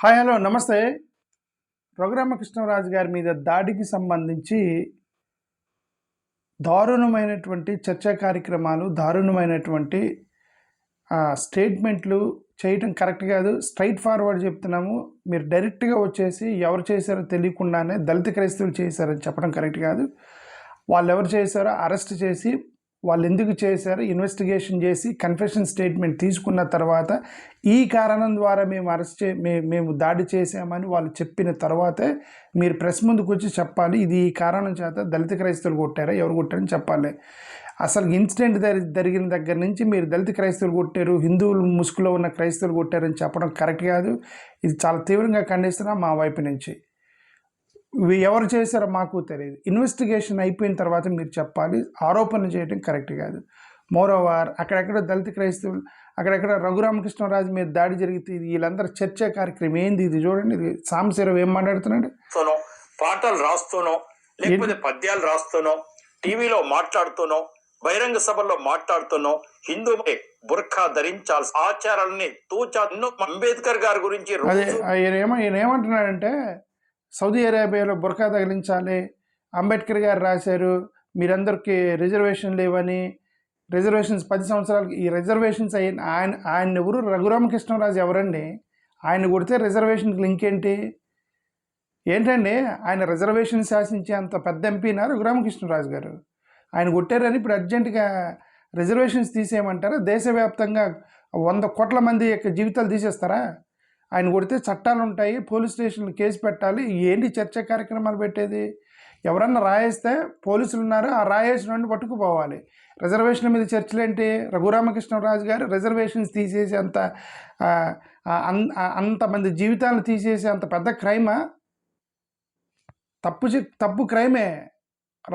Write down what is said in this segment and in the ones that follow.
Hi hello నమస్తే. రఘురామకృష్ణరాజు గారి మీద దాడికి సంబంధించి దారుణమైనటువంటి చర్చా కార్యక్రమాలు, దారుణమైనటువంటి స్టేట్మెంట్లు చేయటం కరెక్ట్ కాదు. స్ట్రైట్ ఫార్వర్డ్ చెప్తున్నాము. మీరు డైరెక్ట్గా వచ్చేసి ఎవరు చేశారో తెలియకుండానే దళిత క్రైస్తవులు చేశారని చెప్పడం కరెక్ట్ కాదు. వాళ్ళు ఎవరు చేశారో అరెస్ట్ చేసి వాళ్ళు ఎందుకు చేశారు ఇన్వెస్టిగేషన్ చేసి కన్ఫెషన్ స్టేట్మెంట్ తీసుకున్న తర్వాత ఈ కారణం ద్వారా మేము మేము దాడి చేసామని వాళ్ళు చెప్పిన తర్వాతే మీరు ప్రెస్ ముందుకు వచ్చి చెప్పాలి. ఇది ఈ కారణం చేత దళిత క్రైస్తవులు కొట్టారా, ఎవరు కొట్టారని చెప్పాలి. అసలు ఇన్సిడెంట్ జరిగిన దగ్గర నుంచి మీరు దళిత క్రైస్తవులు కొట్టారు, హిందువులు ముసుగులో ఉన్న క్రైస్తవులు కొట్టారని చెప్పడం కరెక్ట్ కాదు. ఇది చాలా తీవ్రంగా ఖండిస్తున్నాం మా వైపు నుంచి. ఎవరు చేశారో మాకు తెలియదు. ఇన్వెస్టిగేషన్ అయిపోయిన తర్వాత మీరు చెప్పాలి. ఆరోపణలు చేయడం కరెక్ట్ కాదు. మోరోవర్ అక్కడెక్కడ దళిత క్రైస్తవులు, అక్కడెక్కడ రఘురామకృష్ణరాజు మీద దాడి జరిగితే వీళ్ళందరూ చర్చా కార్యక్రమం ఏంది? ఇది చూడండి, ఇది సాంబశివరావు ఏం మాట్లాడుతున్నాడు. పాటలు రాస్తూనో లేకపోతే పద్యాలు రాస్తూనో టీవీలో మాట్లాడుతూనో బహిరంగ సభల్లో మాట్లాడుతూనో హిందూ బుర్ఖా ధరించాల్సిన ఆచారాలని తూచా అంబేద్కర్ గారి గురించి ఈయన ఏమంటున్నాడంటే సౌదీ అరేబియాలో బుర్ఖా తగిలించాలి, అంబేద్కర్ గారు రాశారు, మీరందరికీ రిజర్వేషన్ లేవని, రిజర్వేషన్స్ 10 సంవత్సరాలకి ఈ రిజర్వేషన్స్ ఆయన ఎవరు? రఘురామకృష్ణరాజు ఎవరండి? ఆయన కొడితే రిజర్వేషన్కి లింక్ ఏంటండి? ఆయన రిజర్వేషన్ శాసించే అంత పెద్ద ఎంపీనా రఘురామకృష్ణరాజు గారు? ఆయన కొట్టారని ఇప్పుడు అర్జెంటుగా రిజర్వేషన్స్ తీసేయమంటారా? దేశవ్యాప్తంగా 100 కోట్ల మంది యొక్క జీవితాలు తీసేస్తారా? ఆయన కొడితే చట్టాలు ఉంటాయి, పోలీస్ స్టేషన్లు కేసు పెట్టాలి. ఏంటి చర్చా కార్యక్రమాలు పెట్టేది? ఎవరన్నా రాయేస్తే పోలీసులు ఉన్నారు, ఆ రాయేసిన నుండి పట్టుకుపోవాలి. రిజర్వేషన్ల మీద చర్చలు ఏంటి? రఘురామకృష్ణరాజు గారు రిజర్వేషన్స్ తీసేసి అంతమంది జీవితాలను తీసేసి అంత పెద్ద క్రైమా? తప్పు క్రైమే,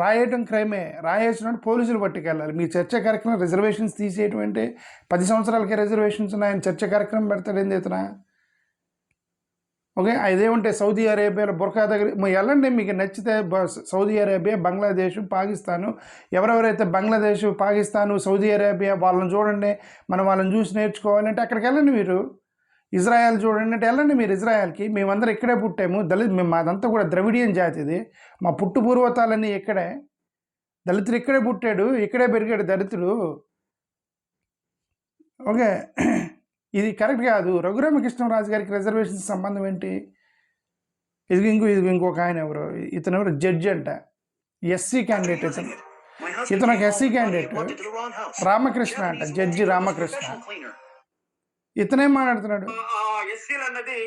రాయటం క్రైమే. రాయేసిన పోలీసులు పట్టుకెళ్ళాలి. మీ చర్చా కార్యక్రమం రిజర్వేషన్స్ తీసేయటం అంటే 10 సంవత్సరాలకే రిజర్వేషన్స్ ఉన్నాయని చర్చా కార్యక్రమం పెడతాడు ఏంది ఇతనా? ఓకే, అదేమంటే సౌదీ అరేబియాలో బుర్ఖా దగ్గర వెళ్ళండి, మీకు నచ్చితే సౌదీ అరేబియా, బంగ్లాదేశ్, పాకిస్తాను, ఎవరెవరైతే బంగ్లాదేశ్, పాకిస్తాను, సౌదీ అరేబియా వాళ్ళని చూడండి, మనం వాళ్ళని చూసి నేర్చుకోవాలంటే అక్కడికి వెళ్ళండి. మీరు ఇజ్రాయెల్ చూడండి అంటే వెళ్ళండి మీరు ఇజ్రాయెల్కి. మేమందరం ఇక్కడే పుట్టాము, మాదంతా కూడా ద్రవిడియన్ జాతిది, మా పుట్టు పూర్వతాలన్నీ ఇక్కడే. దళితులు ఇక్కడే పుట్టాడు, ఇక్కడే పెరిగాడు దళితుడు. ఓకే, ఇది కరెక్ట్ కాదు. రఘురామకృష్ణరాజు గారికి రిజర్వేషన్స్ సంబంధం ఏంటి? ఇది ఇంకొక ఆయన ఎవరు, ఇతను ఎవరు? జడ్జి అంట, ఎస్సీ క్యాండిడేట్. ఇతను ఒక ఎస్సీ క్యాండిడేట్, రామకృష్ణ అంట, జడ్జి రామకృష్ణ. ఇతనేం మాట్లాడుతున్నాడు? ఎస్సీలు అన్నది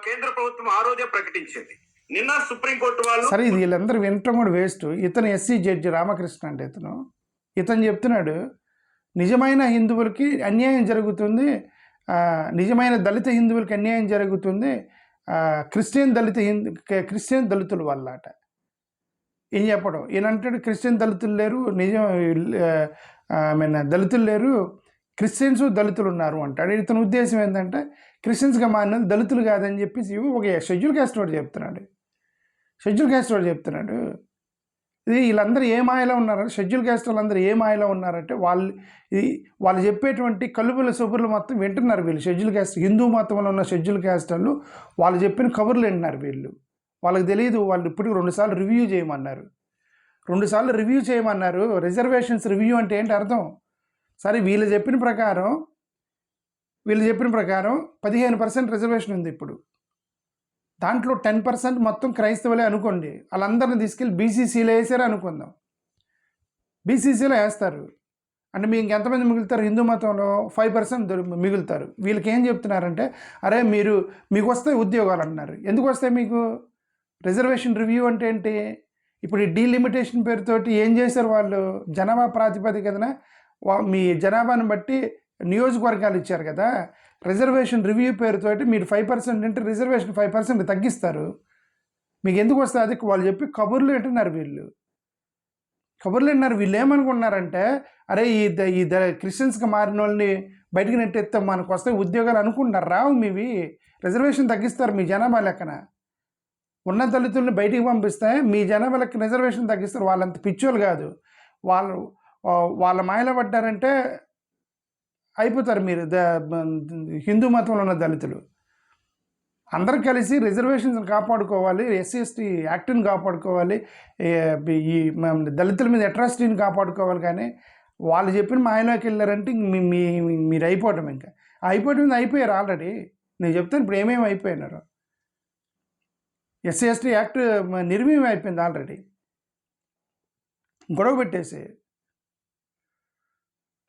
కేంద్ర ప్రభుత్వం ఆ రోజే ప్రకటించింది. నిన్న సుప్రీంకోర్టు వాళ్ళు సరే, ఇది వీళ్ళందరూ వినటం కూడా వేస్ట్. ఇతను ఎస్సీ జడ్జి రామకృష్ణ అంటే ఇతను చెప్తున్నాడు నిజమైన హిందువులకి అన్యాయం జరుగుతుంది, నిజమైన దళిత హిందువులకి అన్యాయం జరుగుతుంది క్రిస్టియన్ దళితుల వల్ల అట. ఏం చెప్పడం? ఈయన అంటాడు క్రిస్టియన్ దళితులు లేరు, దళితులు లేరు, క్రిస్టియన్స్ దళితులు ఉన్నారు అంటాడు. ఇతని ఉద్దేశం ఏంటంటే క్రిస్టియన్స్గా మారినది దళితులు కాదని చెప్పేసి ఒక షెడ్యూల్ క్యాస్ట్ వాడు చెప్తున్నాడు. ఇది వీళ్ళందరూ ఏ మాయలో ఉన్నారంటే, షెడ్యూల్ క్యాస్ట్ వాళ్ళందరూ ఏ మాయలో ఉన్నారంటే వాళ్ళు చెప్పేటువంటి కలుపుల సొబుర్లు మొత్తం వింటున్నారు వీళ్ళు. షెడ్యూల్ క్యాస్ట్, హిందూ మతంలో ఉన్న షెడ్యూల్ క్యాస్ట్ వాళ్ళు చెప్పిన కబుర్లు వింటున్నారు వీళ్ళు. వాళ్ళకి తెలియదు. వాళ్ళు ఇప్పటికి 2 సార్లు రివ్యూ చేయమన్నారు. రిజర్వేషన్స్ రివ్యూ అంటే ఏంటి అర్థం? సరే, వీళ్ళు చెప్పిన ప్రకారం 15% రిజర్వేషన్ ఉంది ఇప్పుడు. దాంట్లో 10% మొత్తం క్రైస్తవులే అనుకోండి. వాళ్ళందరిని తీసుకెళ్ళి బీసీసీలో వేసారు అనుకుందాం. బీసీసీలో వేస్తారు అంటే మీకు ఎంతమంది మిగులుతారు? హిందూ మతంలో 5% మిగులుతారు. వీళ్ళకి ఏం చెప్తున్నారంటే, అరే మీకు వస్తాయి ఉద్యోగాలు అంటున్నారు. ఎందుకు వస్తాయి మీకు? రిజర్వేషన్ రివ్యూ అంటే ఏంటి? ఇప్పుడు ఈ డీలిమిటేషన్ పేరుతోటి ఏం చేశారు వాళ్ళు? జనాభా ప్రాతిపదికన మీ జనాభాను బట్టి నియోజకవర్గాలు ఇచ్చారు కదా. రిజర్వేషన్ రివ్యూ పేరుతోటి మీరు 5% అంటే రిజర్వేషన్ 5% తగ్గిస్తారు. మీకు ఎందుకు వస్తుంది? అది వాళ్ళు చెప్పి కబుర్లు వింటున్నారు వీళ్ళు. వీళ్ళు ఏమనుకుంటున్నారంటే, అరే ఈ క్రిస్టియన్స్గా మారిన వాళ్ళని బయటికి నెట్టేస్తాం, మనకు వస్తాయి ఉద్యోగాలు అనుకుంటున్నారు. రావు మీవి. రిజర్వేషన్ తగ్గిస్తారు మీ జనాభా లెక్కన. ఉన్న దళితుల్ని బయటికి పంపిస్తే మీ జనాభా లెక్క రిజర్వేషన్ తగ్గిస్తారు. వాళ్ళంత పిచ్చోళ్ళు కాదు. వాళ్ళ మాయలో పడ్డారంటే అయిపోతారు మీరు హిందూ మతంలో ఉన్న దళితులు. అందరూ కలిసి రిజర్వేషన్స్ కాపాడుకోవాలి, ఎస్సీ ఎస్టీ యాక్ట్ని కాపాడుకోవాలి, దళితుల మీద అట్రాసిటీని కాపాడుకోవాలి. కానీ వాళ్ళు చెప్పిన మాయలోకి వెళ్ళారంటే మీరు అయిపోవటం, ఇంకా అయిపోవటం అయిపోయారు ఆల్రెడీ. నేను చెప్తాను ఇప్పుడు ఏమేమి అయిపోయినారు. ఎస్సీ ఎస్టీ యాక్ట్ నిర్వీర్యం అయిపోయింది ఆల్రెడీ, గొడవ పెట్టేసి.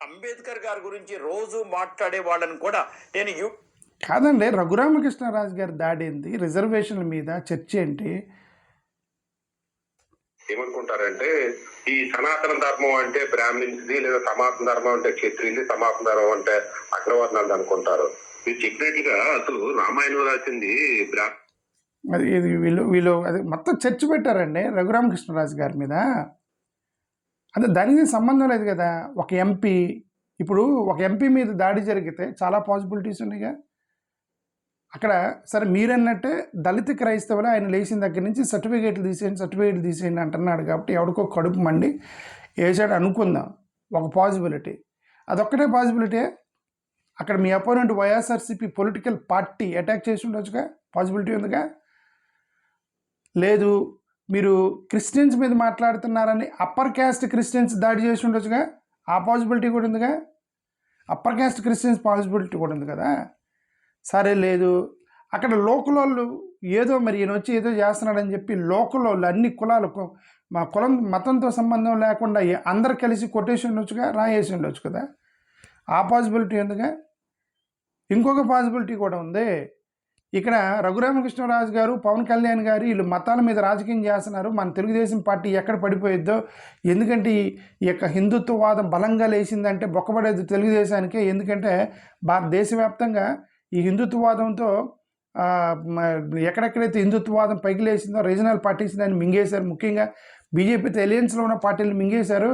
అంబేద్కర్ గారి గురించి రోజు మాట్లాడే వాళ్ళని కూడా నేను కాదండి, రఘురామకృష్ణరాజు గారి దాడి ఏంటి, రిజర్వేషన్ల మీద చర్చ ఏంటి? ఏమనుకుంటారంటే ఈ సనాతన ధర్మం అంటే బ్రాహ్మిన్స్ది, లేదా సనాతన ధర్మం అంటే క్షత్రియులు, సనాతన ధర్మం అంటే అగ్రవర్ణాలు అనుకుంటారు. మీరు చెప్పినట్టుగా అసలు రామాయణం రాసింది అది ఇది వీళ్ళు అది మొత్తం చర్చ పెట్టారండి రఘురామకృష్ణరాజు గారి మీద. అంటే దానికి సంబంధం లేదు కదా. ఒక ఎంపీ, ఇప్పుడు ఒక ఎంపీ మీద దాడి జరిగితే చాలా పాసిబిలిటీస్ ఉన్నాయిగా అక్కడ. సరే మీరన్నట్టే దళిత క్రైస్తవులు ఆయన లేచిన దగ్గర నుంచి సర్టిఫికేట్లు తీసేయండి అంటున్నాడు కాబట్టి ఎవరికో కడుపు మండి వేసాడు అనుకుందాం, ఒక పాసిబిలిటీ. అదొక్కటే పాసిబిలిటీ. అక్కడ మీ opponent YSRCP political party attack చేసి ఉండొచ్చుగా, పాసిబిలిటీ ఉందిగా. లేదు మీరు క్రిస్టియన్స్ మీద మాట్లాడుతున్నారని అప్పర్ క్యాస్ట్ క్రిస్టియన్స్ దాడి చేసి ఉండొచ్చుగా, ఆ పాసిబిలిటీ కూడా ఉందిగా. అప్పర్ క్యాస్ట్ క్రిస్టియన్స్ పాసిబిలిటీ కూడా ఉంది కదా. సరే లేదు, అక్కడ లోకల్ వాళ్ళు ఏదో మరి ఈయన వచ్చి ఏదో చేస్తున్నాడని చెప్పి లోకల్ వాళ్ళు అన్ని కులాలకు, మా కులం మతంతో సంబంధం లేకుండా అందరు కలిసి కొట్టేసి ఉండొచ్చుగా, రాయేసి ఉండొచ్చు కదా. ఆ పాసిబిలిటీ ఉందిగా. ఇంకొక పాసిబిలిటీ కూడా ఉంది. ఇక్కడ రఘురామకృష్ణరాజు గారు, పవన్ కళ్యాణ్ గారు వీళ్ళు మతాల మీద రాజకీయం చేస్తున్నారు. మన తెలుగుదేశం పార్టీ ఎక్కడ పడిపోయిద్దో, ఎందుకంటే ఈ యొక్క హిందుత్వవాదం బలంగా లేచిందంటే బొక్కబడేది తెలుగుదేశానికే. ఎందుకంటే దేశవ్యాప్తంగా ఈ హిందుత్వవాదంతో ఎక్కడెక్కడైతే హిందుత్వవాదం పైకి లేచిందో రీజనల్ పార్టీస్ దాన్ని మింగేశారు. ముఖ్యంగా బీజేపీతో ఎలియన్స్లో ఉన్న పార్టీలు మింగేశారు.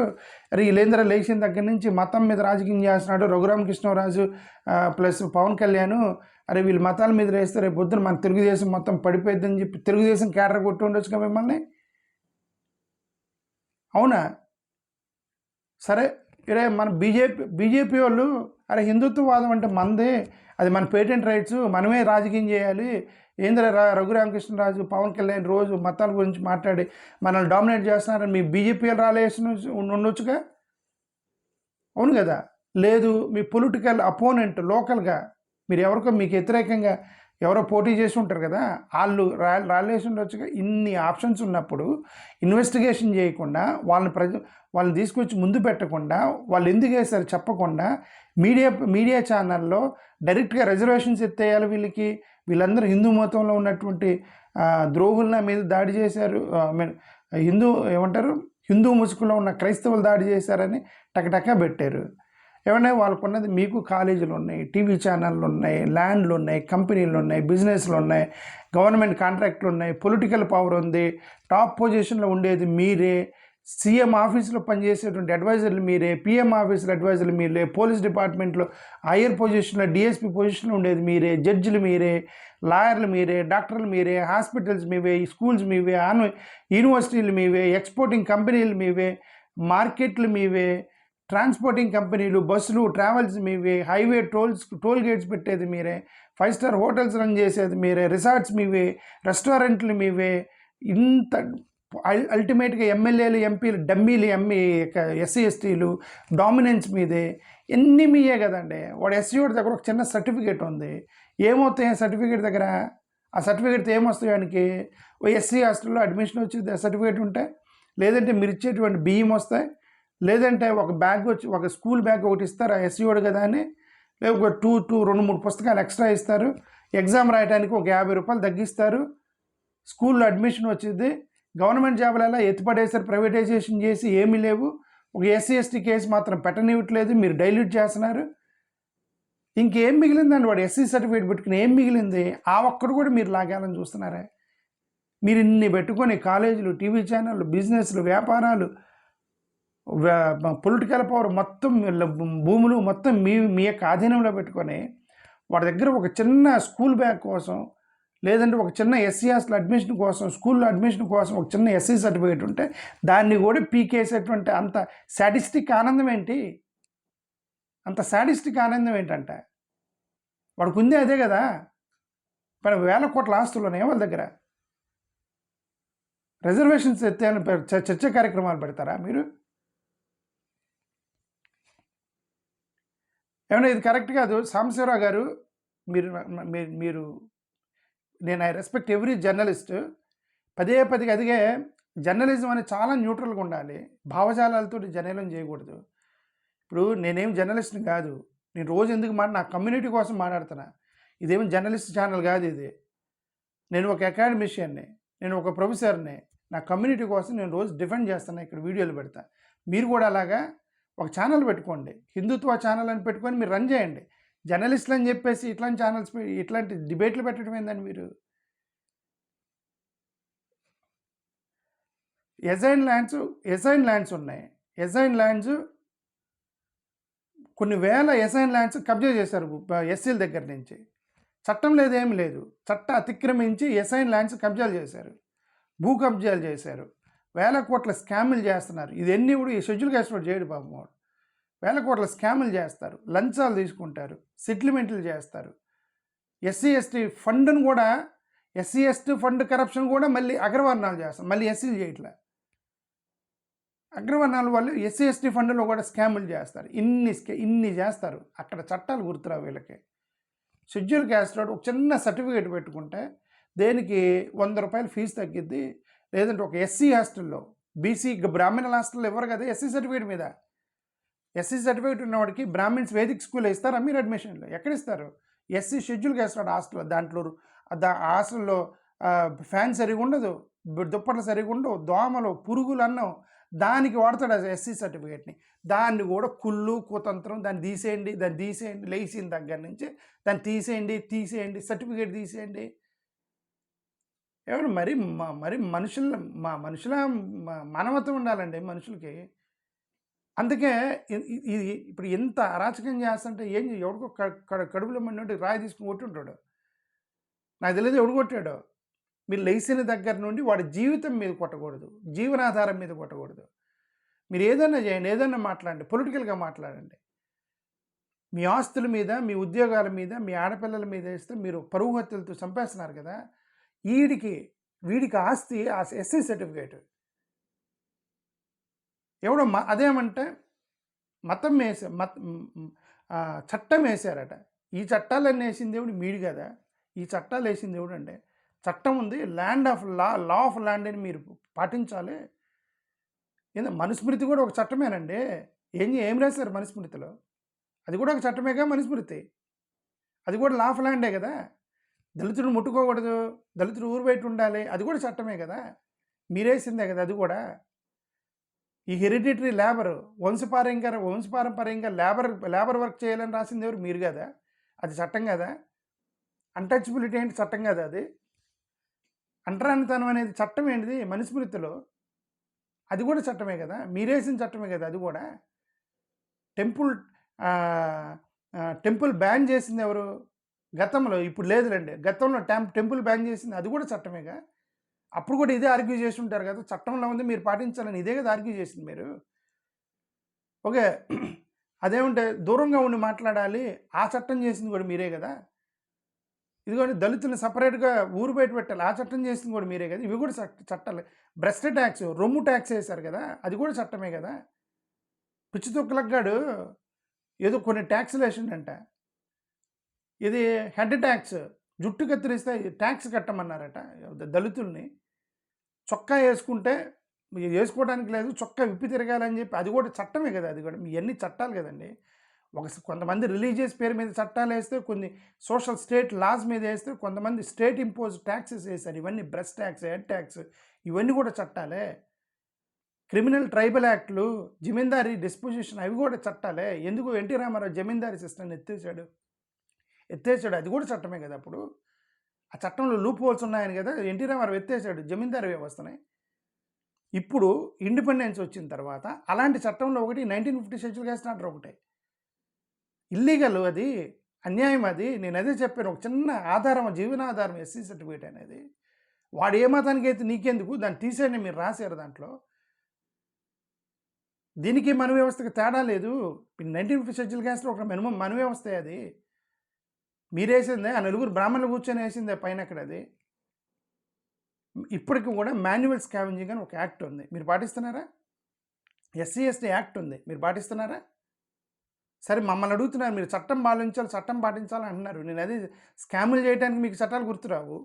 అరే వీళ్ళేంద్ర లేచిన దగ్గర నుంచి మతం మీద రాజకీయం చేస్తున్నాడు రఘురామకృష్ణరాజు ప్లస్ పవన్ కళ్యాణ్. అరే వీళ్ళు మతాల మీద వేస్తే రేపు పొద్దున మన తెలుగుదేశం మొత్తం పడిపోయిద్దని చెప్పి తెలుగుదేశం క్యాడర్ కొట్టి ఉండొచ్చుగా మిమ్మల్ని. అవునా? సరే ఇరే మన బీజేపీ వాళ్ళు అరే హిందుత్వవాదం అంటే మనదే, అది మన పేటెంట్ రైట్స్, మనమే రాజకీయం చేయాలి. ఏంద్ర రఘురామకృష్ణరాజు, పవన్ కళ్యాణ్ రోజు మతాల గురించి మాట్లాడి మనల్ని డామినేట్ చేస్తున్నారని మీ బీజేపీ రాలేసి ఉండొచ్చుగా. అవును కదా. లేదు మీ పొలిటికల్ అపోనెంట్ లోకల్గా మీరు ఎవరికో మీకు వ్యతిరేకంగా ఎవరో పోటీ చేసి ఉంటారు కదా, వాళ్ళు రాలేసి ఉండొచ్చుగా. ఇన్ని ఆప్షన్స్ ఉన్నప్పుడు ఇన్వెస్టిగేషన్ చేయకుండా వాళ్ళని తీసుకొచ్చి ముందు పెట్టకుండా, వాళ్ళు ఎందుకు వేశారు చెప్పకుండా మీడియా ఛానల్లో డైరెక్ట్గా రిజర్వేషన్స్ ఎత్తేయాలి వీళ్ళకి. వీళ్ళందరూ హిందూ మతంలో ఉన్నటువంటి ద్రోహుల మీద దాడి చేశారు, హిందూ ముసుగులో ఉన్న క్రైస్తవులు దాడి చేశారని టకటకా పెట్టారు. ఏమన్నా వాళ్ళకున్నది మీకు కాలేజీలు ఉన్నాయి, టీవీ ఛానళ్ళు ఉన్నాయి, ల్యాండ్లు ఉన్నాయి, కంపెనీలు ఉన్నాయి, బిజినెస్లు ఉన్నాయి, గవర్నమెంట్ కాంట్రాక్ట్లు ఉన్నాయి, పొలిటికల్ పవర్ ఉంది, టాప్ పొజిషన్లో ఉండేది మీరే, సీఎం ఆఫీస్లో పనిచేసేటువంటి అడ్వైజర్లు మీరే, పిఎం ఆఫీసులో అడ్వైజర్లు మీరే, పోలీస్ డిపార్ట్మెంట్లో హైయర్ పొజిషన్లో డిఎస్పీ పొజిషన్లో ఉండేది మీరే, జడ్జిలు మీరే, లాయర్లు మీరే, డాక్టర్లు మీరే, హాస్పిటల్స్ మీవే, స్కూల్స్ మీవే, యూనివర్సిటీలు మీవే, ఎక్స్పోర్టింగ్ కంపెనీలు మీవే, మార్కెట్లు మీవే, ట్రాన్స్పోర్టింగ్ కంపెనీలు, బస్సులు, ట్రావెల్స్ మీవే, హైవే టోల్ గేట్స్ పెట్టేది మీరే, 5 స్టార్ హోటల్స్ రన్ చేసేది మీరే, రిసార్ట్స్ మీవే, రెస్టారెంట్లు మీవే. ఇంత అల్టిమేట్గా ఎమ్మెల్యేలు, ఎంపీలు, డమ్మీలు, ఎస్సీ ఎస్టీలు డామినెన్స్ మీదే, ఎన్ని మీయే కదండి. వాడు ఎస్సీ వాడి దగ్గర ఒక చిన్న సర్టిఫికేట్ ఉంది, ఏమవుతాయి సర్టిఫికేట్ దగ్గర? ఆ సర్టిఫికేట్తో ఏమొస్తాయి వానికి? ఓ ఎస్సీ హాస్టల్లో అడ్మిషన్ వచ్చి సర్టిఫికేట్ ఉంటే, లేదంటే మీరు ఇచ్చేటువంటి బియ్యం వస్తాయి, లేదంటే ఒక బ్యాగ్ వచ్చి ఒక స్కూల్ బ్యాగ్ ఒకటి ఇస్తారు ఆ ఎస్సీ వాడు కదా అని, లేదా ఒక 2-3 పుస్తకాలు ఎక్స్ట్రా ఇస్తారు, ఎగ్జామ్ రాయడానికి ఒక 50 రూపాయలు తగ్గిస్తారు, స్కూల్లో అడ్మిషన్ వచ్చింది. గవర్నమెంట్ జాబులలో ఎత్తిపడేసారు, ప్రైవేటైజేషన్ చేసి ఏమీ లేవు. ఒక ఎస్సీ ఎస్టీ కేసు మాత్రం పెట్టనివ్వట్లేదు, మీరు డైల్యూట్ చేస్తున్నారు. ఇంకేం మిగిలిందండి? వాడు ఎస్సీ సర్టిఫికేట్ పెట్టుకుని ఏం మిగిలింది? ఆ ఒక్కడు కూడా మీరు లాగాలని చూస్తున్నారే. మీరు ఇన్ని పెట్టుకొని కాలేజీలు, టీవీ ఛానళ్ళు, బిజినెస్లు, వ్యాపారాలు, పొలిటికల్ పవర్ మొత్తం, భూములు మొత్తం మీ యొక్క ఆధీనంలో పెట్టుకొని వాడి దగ్గర ఒక చిన్న స్కూల్ బ్యాగ్ కోసం, లేదంటే ఒక చిన్న ఎస్సీ హాస్టల్ అడ్మిషన్ కోసం, స్కూల్లో అడ్మిషన్ కోసం ఒక చిన్న ఎస్సీ సర్టిఫికేట్ ఉంటే దాన్ని కూడా పీకేసేటువంటి అంత సాడిస్టిక్ ఆనందం ఏంటి? అంత సాడిస్టిక్ ఆనందం ఏంటంటే వాడికి ఉంది అదే కదా. మరి వేల కోట్ల ఆస్తులు ఉన్నాయి వాళ్ళ దగ్గర. రిజర్వేషన్స్ ఎత్తాయని చర్చ కార్యక్రమాలు పెడతారా మీరు? ఏమన్నా ఇది కరెక్ట్ కాదు. సాంబశివరావు గారు, మీరు నేను ఐ రెస్పెక్ట్ ఎవ్రీ జర్నలిస్ట్. పదే అదిగే జర్నలిజం అనేది చాలా న్యూట్రల్గా ఉండాలి. భావజాలాలతో జర్నలిజం చేయకూడదు. ఇప్పుడు నేనేం జర్నలిస్ట్ని కాదు. నేను రోజు ఎందుకు నా కమ్యూనిటీ కోసం మాట్లాడుతున్నా. ఇదేమి జర్నలిస్ట్ ఛానల్ కాదు ఇది. నేను ఒక అకాడమిషియన్ని, నేను ఒక ప్రొఫెసర్ని. నా కమ్యూనిటీ కోసం నేను రోజు డిఫెండ్ చేస్తాను, ఇక్కడ వీడియోలు పెడతా. మీరు కూడా అలాగా ఒక ఛానల్ పెట్టుకోండి, హిందుత్వ ఛానల్ అని పెట్టుకొని మీరు రన్ చేయండి. జర్నలిస్టులు అని చెప్పేసి ఇట్లాంటి ఛానల్స్, ఇట్లాంటి డిబేట్లు పెట్టడం ఏందని మీరు? ఎజైన్ ల్యాండ్స్ ఉన్నాయి. ఎజైన్ ల్యాండ్స్ కొన్ని వేల ఎజైన్ ల్యాండ్స్ కబ్జా చేశారు ఎస్సీల దగ్గర నుంచి. చట్టం లేదు, ఏమి లేదు. అతిక్రమించి ఎజైన్ ల్యాండ్స్ కబ్జాలు చేశారు, భూ కబ్జాలు చేశారు, వేల కోట్ల స్కాములు చేస్తున్నారు. ఇవన్నీ కూడా ఈ షెడ్యూల్ క్యాస్ట్ వాడు చేయడు పాపం. వాడు వేల కోట్ల స్కాములు చేస్తారు, లంచాలు తీసుకుంటారు, సెటిల్మెంట్లు చేస్తారు. ఎస్సీ ఎస్టీ ఫండ్ను కూడా, ఎస్సీ ఎస్టీ ఫండ్ కరప్షన్ కూడా మళ్ళీ అగ్రవర్ణాలు చేస్తారు, మళ్ళీ ఎస్సీలు చేయట్లే. అగ్రవర్ణాల వాళ్ళు ఎస్సీ ఎస్టీ ఫండ్లో కూడా స్కాములు చేస్తారు. ఇన్ని చేస్తారు. అక్కడ చట్టాలు గుర్తురావు వీళ్ళకి. షెడ్యూల్ క్యాస్ట్ వాడు ఒక చిన్న సర్టిఫికేట్ పెట్టుకుంటే దేనికి 100 రూపాయలు ఫీజు తగ్గిద్ది. లేదంటే ఒక ఎస్సీ హాస్టల్లో, బీసీ బ్రాహ్మణుల హాస్టల్లో ఇవ్వరు కదా ఎస్సీ సర్టిఫికేట్ మీద. ఎస్సీ సర్టిఫికేట్ ఉన్నవాడికి బ్రాహ్మిన్స్ వేదిక స్కూల్లో ఇస్తారా మీరు అడ్మిషన్లో? ఎక్కడ ఇస్తారు? ఎస్సీ షెడ్యూల్ క్యాస్ట్ వాడు హాస్టల్లో, దాంట్లో హాస్టల్లో ఫ్యాన్ సరిగా ఉండదు, దుప్పట్లు సరిగా ఉండవు, దోమలు, పురుగులు అన్నం. దానికి వాడతాడు ఎస్సీ సర్టిఫికేట్ని. దాన్ని కూడా కుళ్ళు కుతంత్రం, దాన్ని తీసేయండి లేచిన దగ్గర నుంచి దాన్ని తీసేయండి సర్టిఫికేట్ తీసేయండి. ఎవరు మరి మనుషుల మానవత్వం ఉండాలండి మనుషులకి. అందుకే ఇది ఇప్పుడు ఎంత అరాచకం చేస్తుంటే ఎవరికో కడుపులో మండి రాయి తీసుకుని కొట్టుంటాడు. నాకు తెలియదు ఎవడు కొట్టాడో. మీరు లేచిన దగ్గర నుండి వాడి జీవితం మీద కొట్టకూడదు, జీవనాధారం మీద కొట్టకూడదు. మీరు ఏదైనా చేయండి, ఏదైనా మాట్లాడండి, పొలిటికల్గా మాట్లాడండి. మీ ఆస్తుల మీద, మీ ఉద్యోగాల మీద, మీ ఆడపిల్లల మీద వేస్తే మీరు పరువు హత్యలతో చంపేస్తున్నారు కదా. వీడికి ఆస్తి ఆ ఎస్సీ సర్టిఫికేట్ ఎవడో అదేమంటే చట్టం వేశారట. ఈ చట్టాలన్నీ వేసింది దేవుడు మీడు కదా. ఈ చట్టాలు వేసింది దేవుడు అంటే చట్టం ఉంది, land of law of land అని మీరు పాటించాలి. మనుస్మృతి కూడా ఒక చట్టమేనండి. ఏం రాశారు మనుస్మృతిలో? అది కూడా ఒక చట్టమేగా మనుస్మృతి. అది కూడా లా ఆఫ్ ల్యాండే కదా. దళితుడు ముట్టుకోకూడదు, దళితుడు ఊరు బయట ఉండాలి, అది కూడా చట్టమే కదా. మీరేసిందే కదా అది కూడా. ఈ హెరిడిటరీ లేబర్ వంశపారంపర్యంగా లేబర్ వర్క్ చేయాలని రాసింది ఎవరు? మీరు కదా. అది చట్టం కదా. అన్టచబిలిటీ ఏంటి? చట్టం కదా. అది అంటరానితనం అనేది చట్టం ఏంటిది మనుస్మృతిలో? అది కూడా చట్టమే కదా. మీరేసిన చట్టమే కదా అది కూడా. టెంపుల్ బ్యాన్ చేసింది ఎవరు? గతంలో, ఇప్పుడు లేదులేండి. గతంలో టెంపుల్ బ్యాన్ చేసింది అది కూడా చట్టమేగా. అప్పుడు కూడా ఇదే ఆర్గ్యూ చేసి ఉంటారు కదా. చట్టంలో ఉంది మీరు పాటించాలని, ఇదే కదా ఆర్గ్యూ చేసింది మీరు. ఓకే, అదేమంటే దూరంగా ఉండి మాట్లాడాలి, ఆ చట్టం చేసింది కూడా మీరే కదా. ఇదిగోండి దళితులను సపరేట్గా ఊరు బయట పెట్టాలి, ఆ చట్టం చేసింది కూడా మీరే కదా. ఇవి కూడా చట్టాలు. బ్రెస్ట్ ట్యాక్స్, రొమ్ము ట్యాక్స్ వేశారు కదా, అది కూడా చట్టమే కదా. పిచ్చి తొక్కలగ్గాడు ఏదో కొన్ని ట్యాక్స్లు వేసిండంట. ఇది హెడ్ ట్యాక్స్, జుట్టు కత్తిరిస్తే ట్యాక్స్ కట్టమన్నారట దళితుల్ని. చొక్కా వేసుకోవడానికి లేదు, చొక్కా విప్పి తిరగాలని చెప్పి, అది కూడా చట్టమే కదా. అది కూడా ఇవన్నీ చట్టాలు కదండి. కొంతమంది రిలీజియస్ పేరు మీద చట్టాలు వేస్తే, కొన్ని సోషల్ స్టేట్ లాస్ మీద వేస్తే, కొంతమంది స్టేట్ ఇంపోజ్ ట్యాక్సెస్ వేశారు. ఇవన్నీ బ్రెస్ట్ ట్యాక్స్, హెడ్ ట్యాక్స్, ఇవన్నీ కూడా చట్టాలే. క్రిమినల్ ట్రైబల్ యాక్ట్లు, జమీందారీ డిస్పోజిషన్, అవి కూడా చట్టాలే. ఎందుకు ఎన్టీ రామారావు జమీందారీ సిస్టమ్ని ఎత్తేసాడు, అది కూడా చట్టమే కదా. అప్పుడు ఆ చట్టంలో లూప్ హోల్స్ ఉన్నాయని కదా ఎన్టీ రామారావు ఎత్తేసాడు జమీందారీ వ్యవస్థని. ఇప్పుడు ఇండిపెండెన్స్ వచ్చిన తర్వాత అలాంటి చట్టంలో ఒకటి 1950 షెడ్యూల్ క్యాస్ట్ ఆర్డర్ ఒకటే ఇల్లీగల్, అది అన్యాయం. అది నేను అదే చెప్పాను. ఒక చిన్న ఆధారం, జీవనాధారం ఎస్సీ సర్టిఫికేట్ అనేది. వాడు ఏ మతానికి అయితే నీకెందుకు, దాన్ని తీసేయండి మీరు రాశారు దాంట్లో. దీనికి మన వ్యవస్థకి తేడా లేదు. 1950 షెడ్యూల్ క్యాస్ట్లో ఒక మినిమం మన వ్యవస్థే అది. మీరేసిందే ఆ నలుగురు బ్రాహ్మణులు కూర్చొని వేసిందే పైన అక్కడ అది. ఇప్పటికి కూడా మాన్యువల్ స్కావెంజింగ్ అని ఒక యాక్ట్ ఉంది, మీరు పాటిస్తున్నారా? ఎస్సీ ఎస్టీ యాక్ట్ ఉంది, మీరు పాటిస్తున్నారా? సరే మమ్మల్ని అడుగుతున్నారు, మీరు చట్టం పాలించాలి చట్టం పాటించాలి అంటున్నారు. నేను అది స్కాములు చేయడానికి మీకు చట్టాలు గుర్తురావు.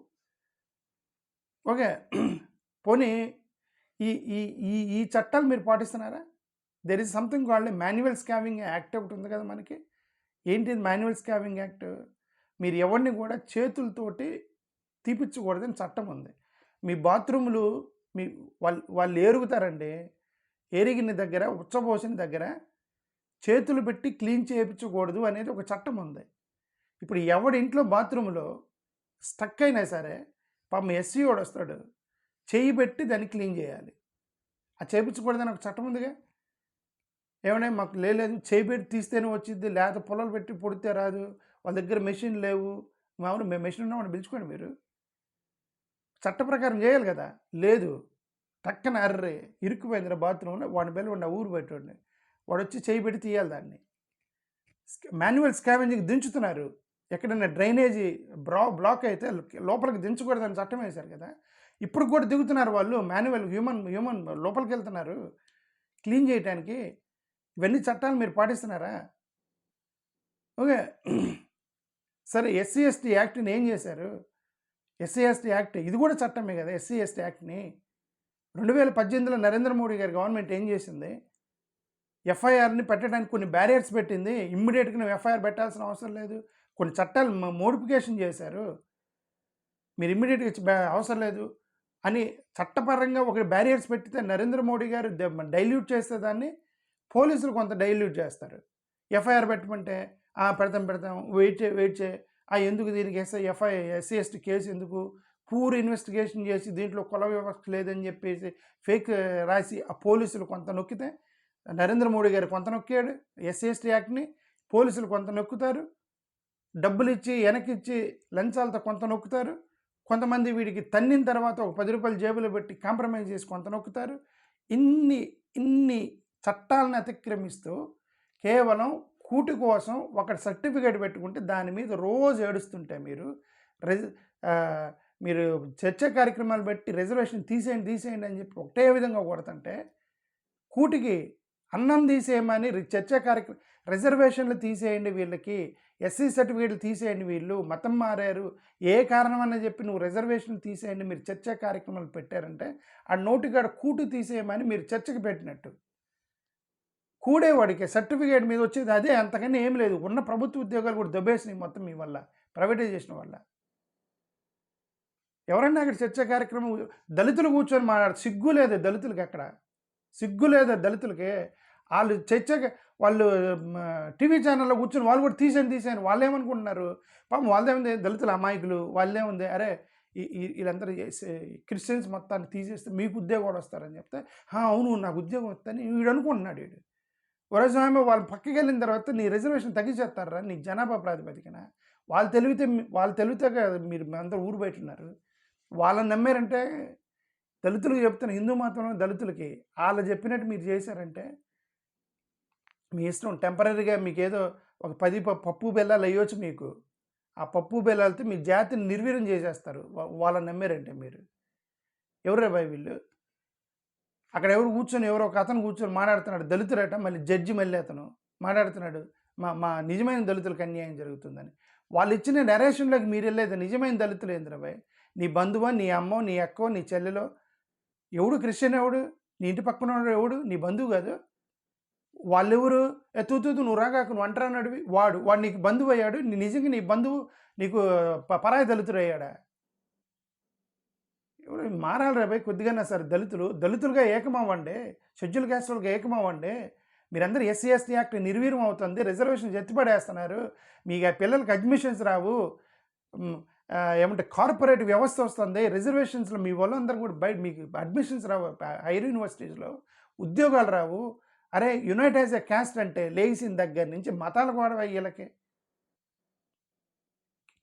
ఓకే, పోనీ ఈ ఈ ఈ ఈ చట్టాలు మీరు పాటిస్తున్నారా? There is something called manual scavenging act ఒకటి ఉంది కదా మనకి. ఏంటిది మాన్యువల్ స్కావింగ్ యాక్ట్? మీరు ఎవరిని కూడా చేతులతోటి తీపిచ్చకూడదని చట్టం ఉంది. మీ బాత్రూములు మీ వాళ్ళు ఏరుగుతారండి, ఏరిగిన దగ్గర ఉచ్చబోసిన దగ్గర చేతులు పెట్టి క్లీన్ చేయించకూడదు అనేది ఒక చట్టం ఉంది. ఇప్పుడు ఎవడి ఇంట్లో బాత్రూంలో స్టక్ అయినా సరే పాపం ఎస్సీ వాడు వస్తాడు, చేయి పెట్టి దాన్ని క్లీన్ చేయాలి. ఆ చేయించకూడదని ఒక చట్టం ఉందిగా. ఏమన్నా మాకు లేదు, చేయి పెట్టి తీస్తేనే వచ్చింది, లేకపోతే పొలాలు పెట్టి పొడితే రాదు, వాళ్ళ దగ్గర మెషిన్ లేవు. మామూలు మేము మెషిన్ ఉన్నామని పిలుచుకోండి, మీరు చట్ట ప్రకారం చేయాలి కదా. లేదు, టక్కన అర్రే ఇరుక్కుపోయింది బాత్రూంలో, వాడిని బెల్లి వాడిని ఊరు పెట్టండి, వాడు వచ్చి చేయి పెట్టి తీయాలి దాన్ని. మాన్యువల్ స్కావెంజింగ్ దించుతున్నారు. ఎక్కడైనా డ్రైనేజీ బ్లాక్ అయితే లోపలికి దించకూడదని చట్టం వేశారు కదా. ఇప్పుడు కూడా దిగుతున్నారు వాళ్ళు, మాన్యువల్ హ్యూమన్ లోపలికి వెళ్తున్నారు క్లీన్ చేయడానికి. ఇవన్నీ చట్టాలు మీరు పాటిస్తున్నారా? ఓకే, సరే ఎస్సీ ఎస్టీ యాక్ట్ని ఏం చేశారు? ఎస్సీ ఎస్టీ యాక్ట్ ఇది కూడా చట్టమే కదా. ఎస్సీ ఎస్టీ యాక్ట్ని 2018లో నరేంద్ర మోడీ గారి గవర్నమెంట్ ఏం చేసింది? ఎఫ్ఐఆర్ని పెట్టడానికి కొన్ని బ్యారియర్స్ పెట్టింది. ఇమ్మీడియట్గా నువ్వు ఎఫ్ఐఆర్ పెట్టాల్సిన అవసరం లేదు, కొన్ని చట్టాలు మోడిఫికేషన్ చేశారు, మీరు ఇమ్మీడియట్గా అవసరం లేదు అని చట్టపరంగా ఒక బ్యారియర్స్ పెట్టితే నరేంద్ర మోడీ గారు డైల్యూట్ చేస్తే దాన్ని పోలీసులు కొంత డైల్యూట్ చేస్తారు. ఎఫ్ఐఆర్ పెట్టమంటే పెడతాం వెయిట్ చే ఎందుకు దీనికి ఎస్సీ ఎస్టీ కేసు ఎందుకు, పూర్ ఇన్వెస్టిగేషన్ చేసి దీంట్లో కుల వ్యవస్థ లేదని చెప్పేసి ఫేక్ రాసి ఆ పోలీసులు కొంత నొక్కితే, నరేంద్ర మోడీ గారు కొంత నొక్కాడు ఎస్సీ ఎస్టీ యాక్ట్ని, పోలీసులు కొంత నొక్కుతారు, డబ్బులు ఇచ్చి వెనకిచ్చి లంచాలతో కొంత నొక్కుతారు, కొంతమంది వీడికి తన్నిన తర్వాత ఒక 10 రూపాయలు జేబులో పెట్టి కాంప్రమైజ్ చేసి కొంత నొక్కుతారు. ఇన్ని చట్టాలను అతిక్రమిస్తూ కేవలం కూటి కోసం ఒక సర్టిఫికేట్ పెట్టుకుంటే దాని మీద రోజు ఏడుస్తుంటే మీరు చర్చ కార్యక్రమాలు పెట్టి రిజర్వేషన్ తీసేయండి అని చెప్పి ఒకటే విధంగా కొడుతుంటే, కూటికి అన్నం తీసేయమని చర్చా కార్యక్రమం, రిజర్వేషన్లు తీసేయండి వీళ్ళకి, ఎస్సీ సర్టిఫికేట్లు తీసేయండి, వీళ్ళు మతం మారారు ఏ కారణం అని చెప్పి నువ్వు రిజర్వేషన్లు తీసేయండి మీరు చర్చా కార్యక్రమాలు పెట్టారంటే ఆ నోటికాడ కూటు తీసేయమని మీరు చర్చకి పెట్టినట్టు. కూడేవాడికి సర్టిఫికేట్ మీద వచ్చేది అదే, అంతకన్నా ఏం లేదు. ఉన్న ప్రభుత్వ ఉద్యోగాలు కూడా దెబ్బేసినాయి మొత్తం మీ వల్ల, ప్రైవేటైజేషన్ వల్ల. ఎవరన్నా అక్కడ చర్చా కార్యక్రమం దళితులు కూర్చొని మాట్లాడు, సిగ్గు లేదు దళితులకి, అక్కడ సిగ్గు లేదు దళితులకి. వాళ్ళు టీవీ ఛానల్లో కూర్చొని వాళ్ళు కూడా తీసాను వాళ్ళు ఏమనుకుంటున్నారు పాపం, వాళ్ళేముంది దళితుల అమాయకులు, వాళ్ళేముంది అరే వీళ్ళందరూ క్రిస్టియన్స్ మొత్తాన్ని తీసేస్తే మీకు ఉద్యోగం కూడా వస్తారని చెప్తే, అవును నాకు ఉద్యోగం వస్తుందని వీడు అనుకుంటున్నాడు. వీడు వరసమేమో వాళ్ళు పక్కకి వెళ్ళిన తర్వాత నీ రిజర్వేషన్ తగ్గించేస్తారా నీ జనాభా ప్రాతిపదికన. వాళ్ళు తెలివితే మీరు అందరూ ఊరు బయట ఉన్నారు. వాళ్ళని నమ్మారంటే దళితులకు చెప్తున్న హిందూ మతంలో దళితులకి వాళ్ళు చెప్పినట్టు మీరు చేశారంటే మీ ఇష్టం. టెంపరీగా మీకు ఏదో ఒక 10 పప్పు బెల్లాలు అయ్యొచ్చు మీకు, ఆ పప్పు బెల్లాలతో మీ జాతిని నిర్వీర్యం చేసేస్తారు వాళ్ళని నమ్మారంటే. మీరు ఎవరే బాయ్ వీళ్ళు? అక్కడ ఎవరో ఒక అతను కూర్చొని మాట్లాడుతున్నాడు, దళితుడట, మళ్ళీ జడ్జి మళ్ళీ అతను మాట్లాడుతున్నాడు మా నిజమైన దళితులకు అన్యాయం జరుగుతుందని. వాళ్ళు ఇచ్చిన నెరేషన్లోకి మీరు వెళ్ళేది నిజమైన దళితులు ఏంద్రా బాయ్? నీ బంధువో, నీ అమ్మో, నీ అక్కో, నీ చెల్లెలో, ఎవడు క్రిస్టియన్, ఎవడు నీ ఇంటి పక్కన ఎవడు నీ బంధువు కాదు. వాళ్ళెవరు ఎత్తుతూ నువ్వు రాగాక నువ్వు అంటారా అడివి, వాడు నీకు బంధువు అయ్యాడు, నిజంగా నీ బంధువు నీకు పరాయి దళితుడు అయ్యాడా? ఎవరు మారాలి రా భయ్ కొద్దిగానే సార్. దళితులుగా ఏకమవ్వండి, షెడ్యూల్ క్యాస్ట్ వాళ్ళకి ఏకమవ్వండి. మీరందరూ ఎస్సీ ఎస్టీ యాక్ట్ నిర్వీర్యం అవుతుంది, రిజర్వేషన్ ఎత్తిపడేస్తున్నారు, మీకు పిల్లలకి అడ్మిషన్స్ రావు, ఏమంటే కార్పొరేట్ వ్యవస్థ వస్తుంది, రిజర్వేషన్స్లో మీ వాళ్ళందరూ కూడా బయట మీకు అడ్మిషన్స్ రావు, హైర్ యూనివర్సిటీస్లో ఉద్యోగాలు రావు. అరే యునైట్ యాజ్ ఎ క్యాస్ట్ అంటే లేచిన దగ్గర నుంచి మతాలు కూడా వీళ్ళకి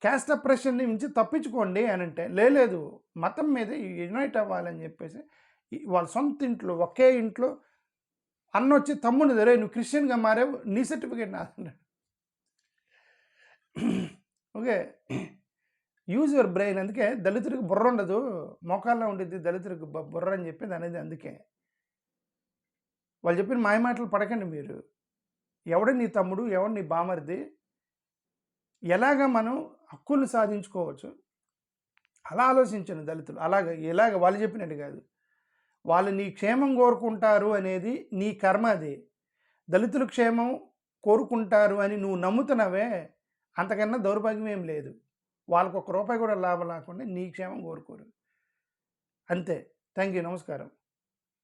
క్యాస్ట్ అప్రెషన్ నుంచి తప్పించుకోండి అని అంటే లేదు, మతం మీద యునైట్ అవ్వాలని చెప్పేసి వాళ్ళ సొంత ఇంట్లో ఒకే ఇంట్లో అన్న వచ్చి తమ్ముడు రే నువ్వు క్రిస్టియన్గా మారావు నీ సర్టిఫికేట్ నాదన్నాడు. Okay, use your brain. అందుకే దళితుడికి బుర్ర ఉండదు, మోకాల్లో ఉండిద్ది దళితుడికి బుర్ర అని చెప్పేది అనేది అందుకే. వాళ్ళు చెప్పిన మాయమాటలు పడకండి మీరు. ఎవడు నీ తమ్ముడు, ఎవడు నీ బామర్ది, ఎలాగ మనం హక్కుల్ని సాధించుకోవచ్చు అలా ఆలోచించండి దళితులు. ఇలాగ వాళ్ళు చెప్పినట్టు కాదు. వాళ్ళు నీ క్షేమం కోరుకుంటారు అనేది నీ కర్మ. అది దళితుల క్షేమం కోరుకుంటారు అని నువ్వు నమ్ముతున్నావే, అంతకన్నా దౌర్భాగ్యం ఏం లేదు. వాళ్ళకు ₹1 కూడా లాభం లేకుండా నీ క్షేమం కోరుకోరు. అంతే. Thank you. నమస్కారం.